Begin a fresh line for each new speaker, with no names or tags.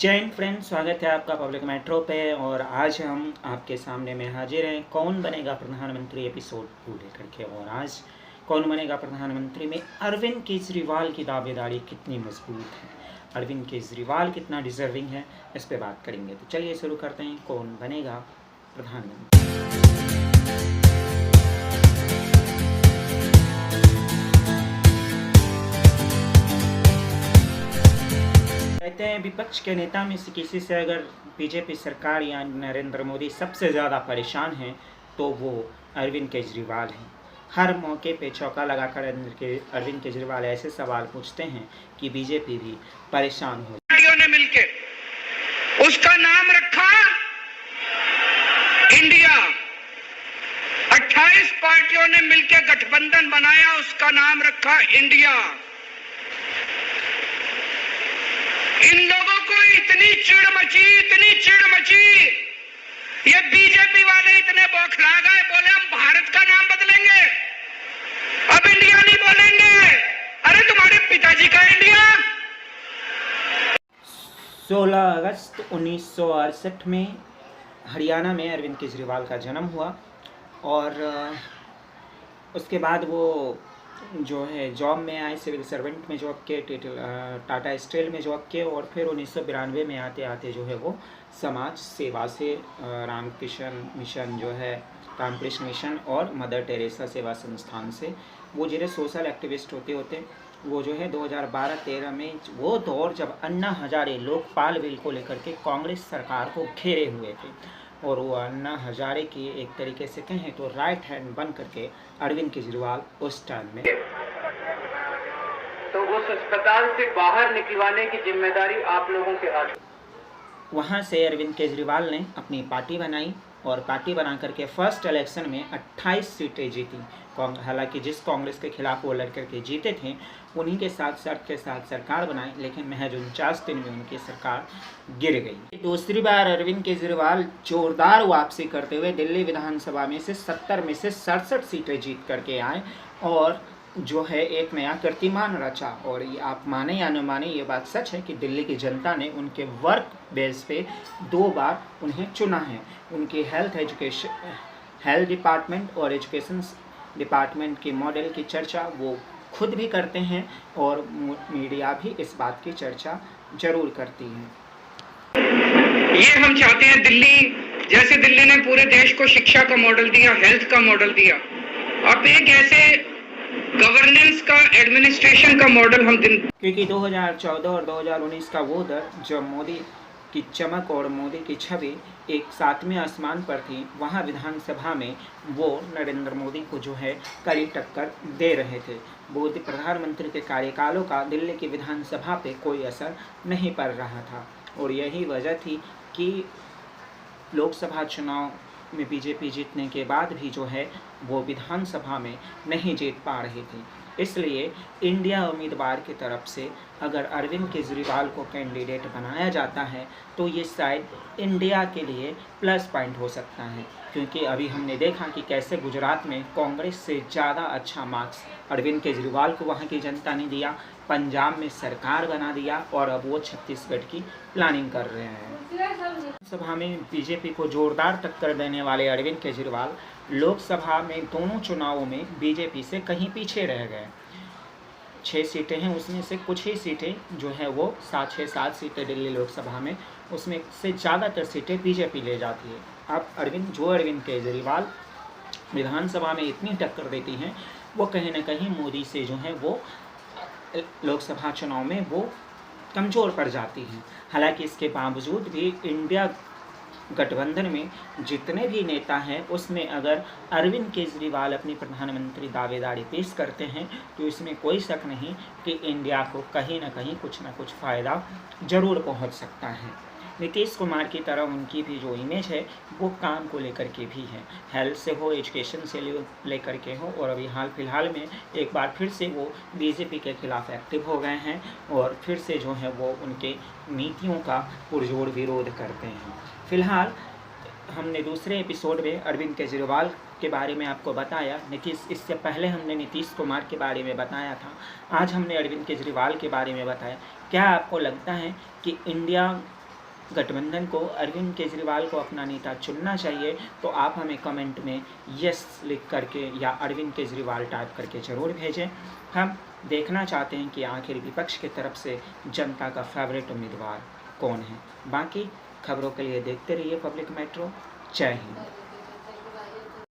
जय हिंद फ्रेंड्स, स्वागत है आपका पब्लिक मेट्रो पे। और आज हम आपके सामने में हाजिर हैं कौन बनेगा प्रधानमंत्री एपिसोड 2 लेकर के। और आज कौन बनेगा प्रधानमंत्री में अरविंद केजरीवाल की दावेदारी कितनी मजबूत है, अरविंद केजरीवाल कितना डिजर्विंग है, इस पे बात करेंगे। तो चलिए शुरू करते हैं, कौन बनेगा प्रधानमंत्री। कहते हैं विपक्ष के नेता में से किसी से अगर बीजेपी सरकार या नरेंद्र मोदी सबसे ज़्यादा परेशान हैं तो वो अरविंद केजरीवाल हैं। हर मौके पे चौका लगाकर अरविंद केजरीवाल ऐसे सवाल पूछते हैं कि बीजेपी भी परेशान हो।
पार्टियों ने मिलके उसका नाम रखा इंडिया। 28 पार्टियों ने मिलके गठबंधन बनाया, उसका नाम रखा इंडिया। इन लोगों को इतनी चिढ़ मची, ये बीजेपी वाले इतने बौखला गए, बोले हम भारत का नाम बदलेंगे, अब इंडिया नहीं बोलेंगे। अरे तुम्हारे पिताजी का इंडिया।
16 अगस्त 1968 में हरियाणा में अरविंद केजरीवाल का जन्म हुआ और उसके बाद वो जो है जॉब में आए, सिविल सर्वेंट में जॉब किए, टाटा स्टील में जॉब किए और फिर 1992 में आते आते जो है वो समाज सेवा से रामकृष्ण मिशन जो है रामकृष्ण मिशन और मदर टेरेसा सेवा संस्थान से वो जो सोशल एक्टिविस्ट होते वो जो है 2012-13 में वो दौर जब अन्ना हजारे लोकपाल बिल को लेकर के कांग्रेस सरकार को घेरे हुए थे और वो अन्ना हजारे की एक तरीके से कहें तो राइट हैंड बन करके अरविंद केजरीवाल उस टाइम में
तो उस अस्पताल से बाहर निकलवाने की जिम्मेदारी आप लोगों के हाथ।
वहाँ से अरविंद केजरीवाल ने अपनी पार्टी बनाई और पार्टी बना करके फर्स्ट इलेक्शन में 28 सीटें जीती। हालांकि जिस कांग्रेस के खिलाफ वो लड़ करके जीते थे उन्हीं के साथ शर्त के साथ सरकार बनाई, लेकिन महज 49 दिन में उनकी सरकार गिर गई। दूसरी बार अरविंद केजरीवाल जोरदार वापसी करते हुए दिल्ली विधानसभा में से 70 में से 67 सीटें जीत करके आए और जो है एक नया कीर्तिमान रचा। और ये आप माने या न माने, ये बात सच है कि दिल्ली की जनता ने उनके वर्क बेस पे 2 बार उन्हें चुना है। उनके हेल्थ डिपार्टमेंट और एजुकेशन डिपार्टमेंट के मॉडल की चर्चा वो खुद भी करते हैं और मीडिया भी इस बात की चर्चा जरूर करती है।
ये हम चाहते हैं जैसे दिल्ली ने पूरे देश को शिक्षा का मॉडल दिया, हेल्थ का मॉडल दिया, अब एक ऐसे गवर्नेंस का, एडमिनिस्ट्रेशन का मॉडल हम
क्योंकि 2014 और 2019 का वो दर जब मोदी की चमक और मोदी की छवि एक 7वें आसमान पर थी, वहाँ विधानसभा में वो नरेंद्र मोदी को जो है कड़ी टक्कर दे रहे थे। मोदी प्रधानमंत्री के कार्यकालों का दिल्ली की विधानसभा पे कोई असर नहीं पड़ रहा था और यही वजह थी कि लोकसभा चुनाव में बीजेपी जीतने के बाद भी जो है वो विधानसभा में नहीं जीत पा रही थी। इसलिए इंडिया उम्मीदवार की तरफ से अगर अरविंद केजरीवाल को कैंडिडेट बनाया जाता है तो ये शायद इंडिया के लिए प्लस पॉइंट हो सकता है, क्योंकि अभी हमने देखा कि कैसे गुजरात में कांग्रेस से ज़्यादा अच्छा मार्क्स अरविंद केजरीवाल को वहाँ की जनता ने दिया, पंजाब में सरकार बना दिया और अब वो छत्तीसगढ़ की प्लानिंग कर रहे हैं। सभा में बीजेपी को जोरदार टक्कर देने वाले अरविंद केजरीवाल लोकसभा में दोनों चुनावों में बीजेपी से कहीं पीछे रह गए। 6 सीटें हैं, उसमें से कुछ ही सीटें जो है वो 7 सीटें दिल्ली लोकसभा में, उसमें से ज़्यादातर सीटें बीजेपी ले जाती है। अब अरविंद केजरीवाल विधानसभा में इतनी टक्कर देती हैं, वो कहीं ना कहीं मोदी से जो है वो लोकसभा चुनाव में वो कमज़ोर पड़ जाती हैं। हालांकि इसके बावजूद भी इंडिया गठबंधन में जितने भी नेता हैं उसमें अगर अरविंद केजरीवाल अपनी प्रधानमंत्री दावेदारी पेश करते हैं तो इसमें कोई शक नहीं कि इंडिया को कहीं ना कहीं कुछ ना कुछ फ़ायदा ज़रूर पहुंच सकता है। नीतीश कुमार की तरह उनकी भी जो इमेज है वो काम को लेकर के भी है, हेल्थ से हो, एजुकेशन से लेकर के हो, और अभी हाल फिलहाल में एक बार फिर से वो बीजेपी के खिलाफ एक्टिव हो गए हैं और फिर से जो है वो उनके नीतियों का पुरजोर विरोध करते हैं। फिलहाल हमने दूसरे एपिसोड में अरविंद केजरीवाल के बारे में आपको बताया, इससे पहले हमने नीतीश कुमार के बारे में बताया था, आज हमने अरविंद केजरीवाल के बारे में बताया। क्या आपको लगता है कि इंडिया गठबंधन को अरविंद केजरीवाल को अपना नेता चुनना चाहिए तो आप हमें कमेंट में यस लिख करके या अरविंद केजरीवाल टाइप करके ज़रूर भेजें। हम देखना चाहते हैं कि आखिर विपक्ष की तरफ से जनता का फेवरेट उम्मीदवार कौन है। बाकी खबरों के लिए देखते रहिए पब्लिक मेट्रो। जय हिंद।